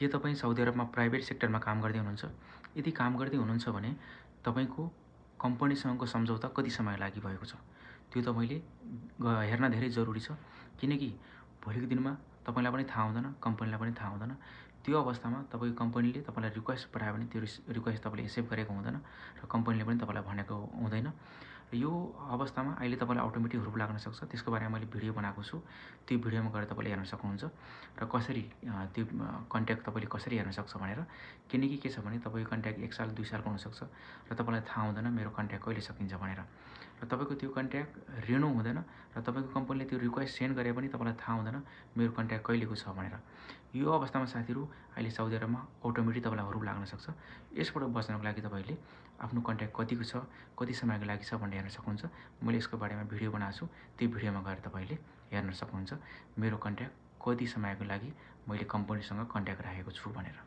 के तपाईँ Saudi अरबमा private सेक्टरमा काम गर्दै हुनुहुन्छ? यदि काम गर्दै हुनुहुन्छ भने तपाईँको कम्पनीसँगको सम्झौता कति समय लागि भएको छ त्यो तपाईँले हेर्न धेरै जरुरी छ। किनकि भोलिको दिनमा तपाईँलाई पनि थाहा हुँदैन, कम्पनीलाई पनि थाहा हुँदैन। त्यो अवस्थामा तपाईँको कम्पनीले तपाईँलाई रिक्वेस्ट पठायो भने त्यो रिक्वेस्ट तपाईँले एक्सेप्ट गरेको हुँदैन र कम्पनीले पनि तपाईँलाई भनेको हुँदैन। यो अवस्थामा अहिले तपाईँलाई अटोमेटिक हुरुप लाग्न सक्छ। त्यसको बारेमा मैले भिडियो बनाएको छु, त्यो भिडियोमा गएर तपाईँले हेर्न सक्नुहुन्छ र कसरी त्यो कन्ट्याक्ट तपाईँले कसरी हेर्न सक्छ भनेर। किनकि के छ भने तपाईँको कन्ट्याक्ट 1 साल 2 सालको हुनसक्छ र तपाईँलाई थाहा हुँदैन मेरो कन्ट्याक्ट कहिले सकिन्छ भनेर। र तपाईँको त्यो कन्ट्याक्ट रिन्यू हुँदैन र तपाईँको कम्पनीले त्यो रिक्वेस्ट सेन्ड गरे पनि तपाईँलाई थाहा हुँदैन मेरो कन्ट्याक्ट कहिलेको छ भनेर। यो अवस्थामा साथीहरू अहिले साउदी अरबमा अटोमेटिक तपाईँलाई हुरुप लाग्न सक्छ। यसबाट बच्नको लागि तपाईँले आफ्नो कन्ट्याक्ट कतिको छ, कति समयको लागि छ भनेर हेर्न सक्नुहुन्छ। मैले यसको बारेमा भिडियो बनाएको छु, त्यो भिडियोमा गएर तपाईँले हेर्न सक्नुहुन्छ मेरो कन्ट्याक्ट कति समयको लागि मैले कम्पनीसँग कन्ट्याक्ट राखेको छु भनेर।